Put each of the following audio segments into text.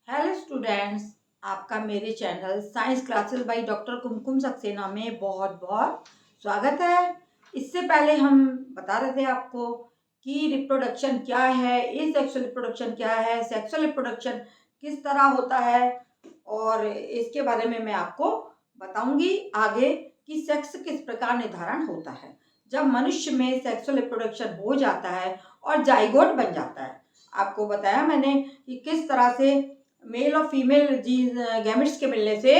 Hello students, आपका मेरे channel science classes by doctor Kumkum Saxena में बहुत बहुत स्वागत है। इससे पहले हम बता रहे थे आपको कि रिप्रोडक्शन क्या है, एसेक्सुअल रिप्रोडक्शन क्या है, सेक्सुअल रिप्रोडक्शन किस तरह होता है और इसके बारे में मैं आपको बताऊंगी आगे कि सेक्स किस प्रकार निर्धारण होता है जब मनुष्य में सेक्सुअल रिप्रोडक्शन हो जाता है और जाइगोट बन जाता है। आपको बताया मैंने कि किस तरह से मेल और फीमेल जीन गैमेट्स के मिलने से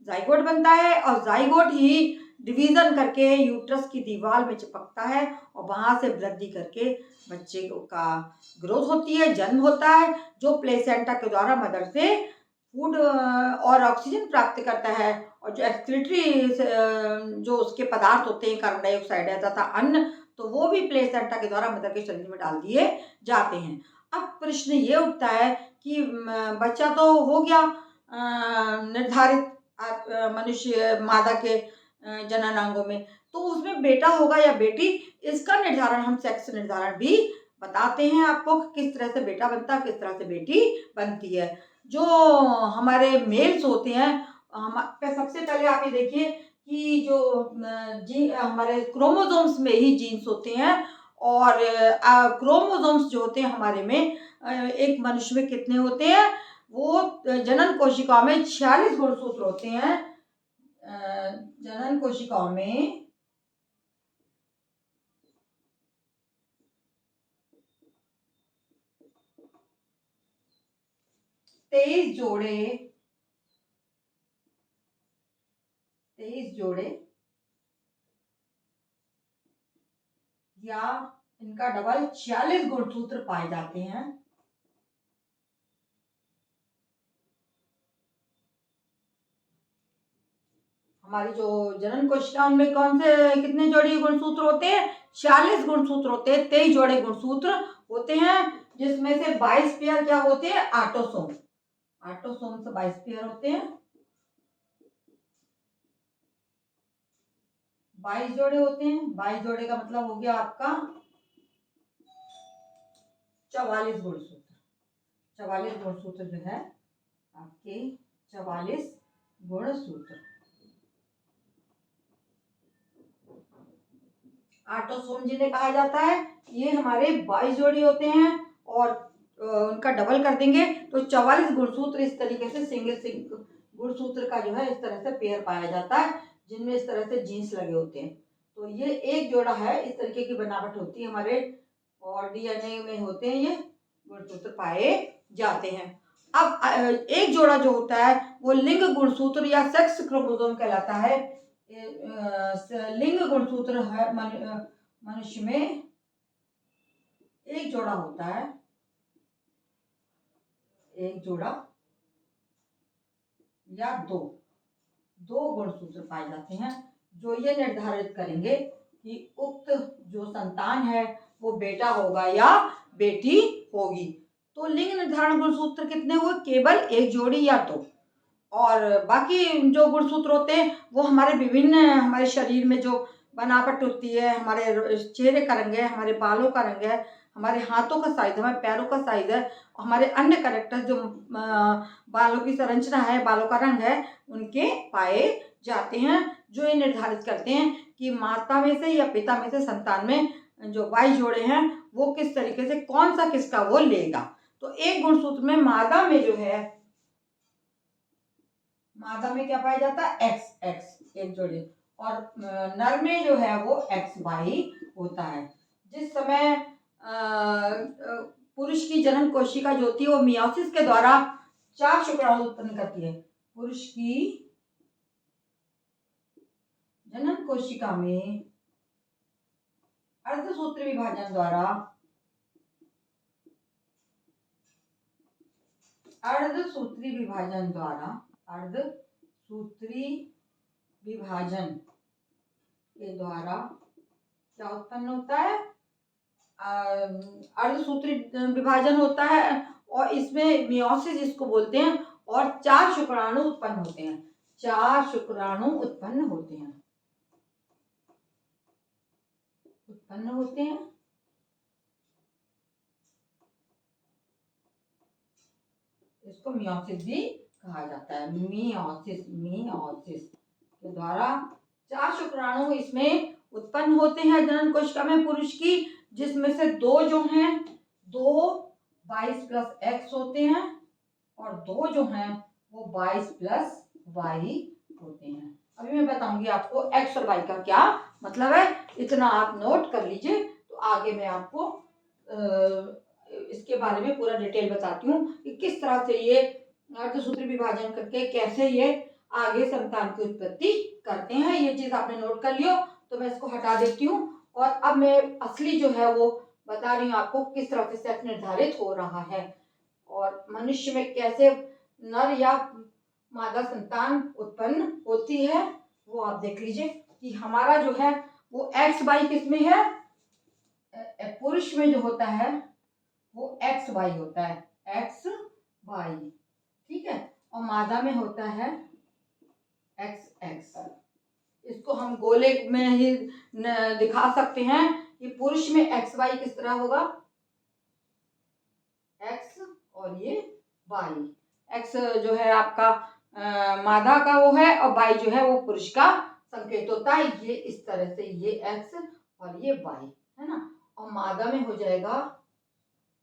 जाइगोट बनता है और जाइगोट ही डिवीजन करके यूट्रस की दीवार में चिपकता है और वहां से वृद्धि करके बच्चे का ग्रोथ होती है, जन्म होता है, जो प्लेसेंटा के द्वारा मदर से फूड और ऑक्सीजन प्राप्त करता है और जो एक्सक्रीटरी जो उसके पदार्थ होते हैं, कार्बन डाइऑक्साइड है तथा अन्न, तो वो भी प्लेसेंटा के द्वारा मदर के शरीर में डाल दिए जाते हैं। अब प्रश्न ये उठता है कि बच्चा तो हो गया निर्धारित मनुष्य मादा के जननांगों में, तो उसमें बेटा होगा या बेटी, इसका निर्धारण हम सेक्स निर्धारण भी बताते हैं आपको कि किस तरह से बेटा बनता है, किस तरह से बेटी बनती है। जो हमारे मेल्स होते हैं, हम सबसे पहले आप ये देखिए कि जो जी हमारे क्रोमोसोम्स में ही जीन्स होते हैं और क्रोमोसोम्स जो होते हैं हमारे में एक मनुष्य में कितने होते हैं, वो जनन कोशिकाओं में 46 गुणसूत्र होते हैं। जनन कोशिकाओं में 23 जोड़े 23 जोड़े या इनका डबल 46 गुणसूत्र पाए जाते हैं। हमारी जो जनन कोशिका उनमें कौन से कितने जोड़े गुणसूत्र होते हैं, 46 गुणसूत्र होते हैं, 23 जोड़े गुणसूत्र होते हैं, जिसमें से 22 पेयर क्या होते हैं, ऑटोसोम। ऑटोसोम से 22 पेयर होते हैं, 22 जोड़े होते हैं। 22 जोड़े का मतलब हो गया आपका 44 गुणसूत्र। 44 गुणसूत्र जो है आपके 44 गुणसूत्र ऑटोसोम जिन्हें कहा जाता है, ये हमारे 22 जोड़ी होते हैं और उनका डबल कर देंगे तो 44 गुणसूत्र इस तरीके से सिंगल गुणसूत्र का जो है इस तरह से पेयर पाया जाता है, जिनमें इस तरह से जीन्स लगे होते हैं। तो ये एक जोड़ा है, इस तरीके की बनावट होती है हमारे और डीएनए में होते हैं, ये गुणसूत्र पाए जाते हैं। अब एक जोड़ा जो होता है वो लिंग गुणसूत्र या सेक्स क्रोमोसोम कहलाता है। लिंग गुणसूत्र है मनुष्य में एक जोड़ा होता है, एक जोड़ा या दो दो गुणसूत्र पाए जाते हैं, जो ये निर्धारित करेंगे कि उक्त जो संतान है वो बेटा होगा या बेटी होगी। तो लिंग निर्धारण गुणसूत्र कितने हुए, केवल एक जोड़ी या दो। और बाकी जो गुणसूत्र होते हैं वो हमारे विभिन्न हमारे शरीर में जो बनावट होती है, हमारे चेहरे का रंग है, हमारे बालों का रंग है, हमारे हाथों का साइज, हमारे पैरों का साइज है, हमारे अन्य कैरेक्टर जो बालों की संरचना है, बालों का रंग है, उनके पाए जाते हैं, जो ये निर्धारित करते हैं कि माता में से या पिता में से संतान में जो 22 जोड़े हैं वो किस तरीके से कौन सा किसका वो लेगा। तो एक गुणसूत्र में मादा में जो है, मादा में क्या पाया जाता है, एक्स एक्स एक जोड़ी, और नर में जो है वो एक्स वाई होता है। जिस समय पुरुष की जनन कोशिका जो होती है वो मियोसिस के द्वारा 4 शुक्राणु उत्पन्न करती है। पुरुष की जनन कोशिका में अर्धसूत्री विभाजन द्वारा अर्धसूत्री विभाजन द्वारा अर्धसूत्री विभाजन के द्वारा क्या उत्पन्न होता है, अर्धसूत्री विभाजन होता है और इसमें मियोसिस इसको बोलते हैं और 4 शुक्राणु उत्पन्न होते हैं, 4 शुक्राणु उत्पन्न होते हैं उत्पन्न होते हैं। इसको मियोसिस भी कहा जाता है। मियोसिस मियोसिस के द्वारा 4 शुक्राणु इसमें उत्पन्न होते हैं जनन कोशिका में पुरुष की, जिसमें से 2 जो हैं 2 22 प्लस एक्स होते हैं और 2 जो हैं वो 22 प्लस वाई होते हैं। अभी मैं बताऊंगी आपको एक्स और वाई का क्या मतलब है, इतना आप नोट कर लीजिए। तो आगे मैं आपको इसके बारे में पूरा डिटेल बताती हूँ कि किस तरह से ये अर्धसूत्री विभाजन करके कैसे ये आगे संतान की उत्पत्ति करते हैं। ये चीज आपने नोट कर लियो, तो मैं इसको हटा देती हूँ और अब मैं असली जो है वो बता रही हूँ आपको किस तरह से सेक्स निर्धारित हो रहा है और मनुष्य में कैसे नर या मादा संतान उत्पन्न होती है। वो आप देख लीजिए कि हमारा जो है वो एक्स वाई किस में है, पुरुष में जो होता है वो एक्स वाई होता है, एक्स वाई, ठीक है, और मादा में होता है एक्स एक्स। इसको हम गोले में ही दिखा सकते हैं कि पुरुष में एक्स वाई किस तरह होगा, एक्स और ये वाई। एक्स जो है आपका मादा का वो है और वाई जो है वो पुरुष का संकेत होता है। ये इस तरह से ये एक्स और ये वाई है ना, और मादा में हो जाएगा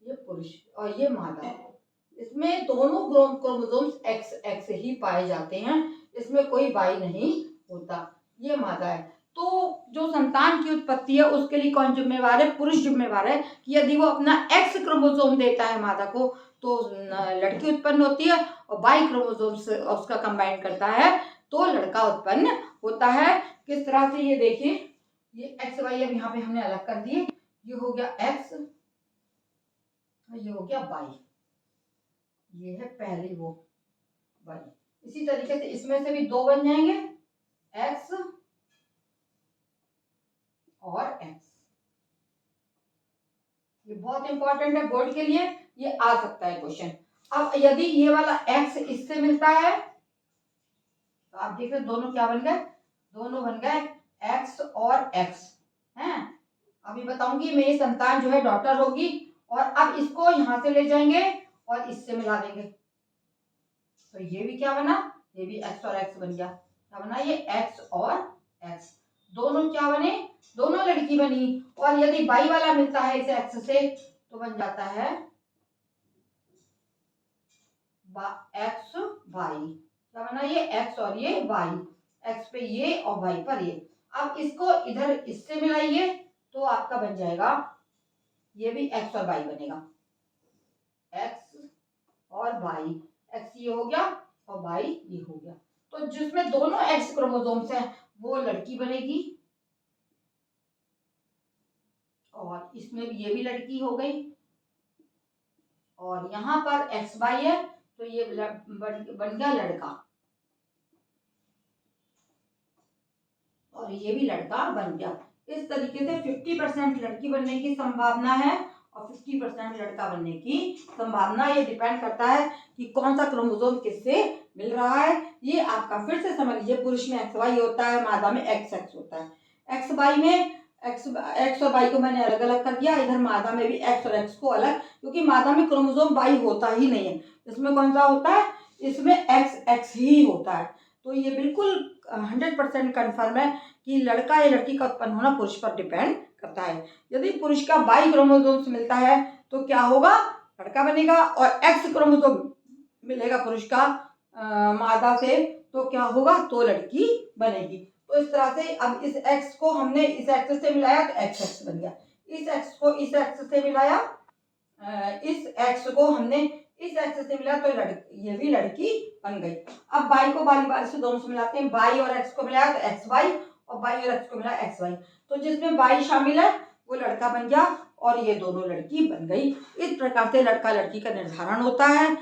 ये पुरुष और ये मादा। इसमें दोनों क्रोमोसोम्स एक्स एक्स ही पाए जाते हैं, इसमें कोई वाई नहीं होता। ये मादा है। तो जो संतान की उत्पत्ति है उसके लिए कौन जिम्मेवार है, पुरुष जिम्मेवार है कि यदि वो अपना एक्स क्रोमोसोम देता है मादा को तो लड़की उत्पन्न होती है, और वाई क्रोमोसोम से उसका कंबाइन करता है तो लड़का उत्पन्न होता है। किस तरह से, ये देखिए, ये एक्स वाई अब यहाँ पे हमने अलग कर दिए, ये हो गया एक्स, ये हो गया वाई, ये है पहली वो वाई। इसी तरीके से इसमें से भी 2 बन जाएंगे, एक्स और एक्स। ये बहुत इंपॉर्टेंट है बोर्ड के लिए, ये आ सकता है क्वेश्चन। अब यदि ये वाला एक्स इससे मिलता है तो आप देख रहे दोनों क्या बन गए, दोनों बन गए एक्स और एक्स हैं। अभी बताऊंगी मेरी संतान जो है डॉटर होगी, और अब इसको यहां से ले जाएंगे और इससे मिला देंगे, तो ये भी क्या बना, ये भी एक्स और एक्स बन गया। क्या बना, ये एक्स और एक्स, दोनों क्या बने, दोनों लड़की बनी। और यदि वाई वाला मिलता है इस एक्स से तो बन जाता है एक्स वाई। क्या बना, ये एक्स और ये वाई, एक्स पे ये और वाई पर ये। अब इसको इधर इससे मिलाइए तो आपका बन जाएगा, ये भी एक्स और वाई बनेगा, एक्स और वाई, एक्स ये हो गया और वाई ये हो गया। तो जिसमें दोनों एक्स क्रोमोसोम्स हैं वो लड़की बनेगी, और इसमें भी ये भी लड़की हो गई, और यहाँ पर एक्स वाई है तो ये बन गया लड़का, और ये भी लड़का बन गया। इस तरीके से 50% लड़की बनने की संभावना है और 50% लड़का बनने की संभावना। ये डिपेंड करता है कि कौन सा क्रोमोसोम किससे मिल रहा है। ये आपका फिर से समझ लीजिए, पुरुष में एक्स वाई होता है, मादा में एक्स एक्स होता है। एक्स वाई में एक्स और वाई को मैंने अलग अलग कर दिया, इधर मादा में भी एक्स और एक्स को अलग, क्योंकि मादा में क्रोमोसोम वाई होता ही नहीं है। इसमें कौन सा होता है, इसमें एक्स एक्स ही होता है। तो ये बिल्कुल 100% कन्फर्म है कि लड़का या लड़की का उत्पन्न होना पुरुष पर डिपेंड करता है। यदि पुरुष का वाई क्रोमोसोम मिलता है तो क्या होगा, लड़का बनेगा, और एक्स क्रोमोसोम मिलेगा पुरुष का मादा से तो क्या होगा, तो लड़की बनेगी। तो इस तरह से अब इस एक्स को हमने इस एक्स से मिलाया तो एक्स एक्स बन गया, इस एक्स को इस एक्स से मिलाया, इस एक्स को हमने इस एक्स से मिला तो ये भी लड़की बन गई। अब वाई को बारी बारी से दोनों से मिलाते हैं, वाई और एक्स को मिलाया तो एक्स वाई, और वाई और एक्स को मिला एक्स वाई, तो जिसमें वाई शामिल है वो लड़का बन गया और ये दोनों लड़की बन गई। इस प्रकार से लड़का लड़की का निर्धारण होता है।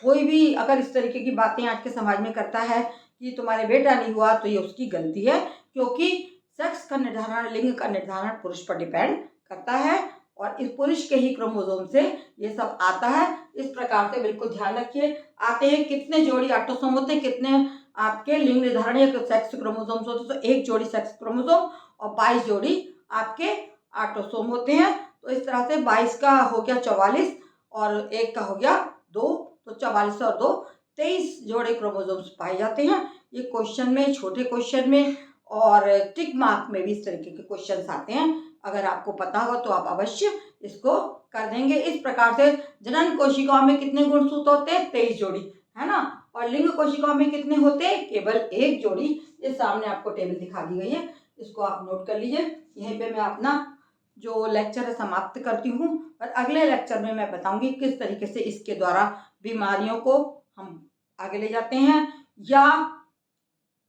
कोई भी अगर इस तरीके की बातें आज के समाज में करता है कि तुम्हारे बेटा नहीं हुआ तो ये उसकी गलती है, क्योंकि सेक्स का निर्धारण, लिंग का निर्धारण पुरुष पर डिपेंड करता है और इस पुरुष के ही क्रोमोसोम से ये सब आता है। इस प्रकार से बिल्कुल ध्यान रखिए। आते हैं कितने जोड़ी ऑटोसोम होते हैं, कितने आपके लिंग निर्धारण या सेक्स क्रोमोसोम्स होते हैं, तो 1 जोड़ी सेक्स क्रोमोसोम और 22 जोड़ी आपके ऑटोसोम होते हैं। तो इस तरह से 22 का हो गया 44 और 1 का हो गया 2, तो 44 और 2 23 जोड़े क्रोमोसोम्स पाए जाते हैं। ये क्वेश्चन में, छोटे क्वेश्चन में और टिक मार्क में भी इस तरीके के क्वेश्चंस आते हैं। अगर आपको पता हो तो आप अवश्य इसको कर देंगे। इस प्रकार से जनन कोशिकाओं में कितने गुणसूत्र होते हैं? 23 जोड़ी, है ना। और लिंग कोशिकाओं में कितने होते हैं? केवल 1 जोड़ी। ये सामने आपको टेबल दिखा दी गई है, इसको आप नोट कर लीजिए। यहीं पे मैं अपना जो लेक्चर है समाप्त करती हूँ और अगले लेक्चर में मैं बताऊंगी किस तरीके से इसके द्वारा बीमारियों को हम आगे ले जाते हैं या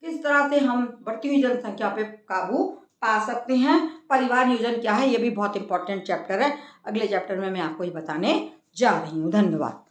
किस तरह से हम बढ़ती हुई जनसंख्या पे काबू पा सकते हैं। परिवार नियोजन क्या है, ये भी बहुत इंपॉर्टेंट चैप्टर है। अगले चैप्टर में मैं आपको ये बताने जा रही हूँ। धन्यवाद।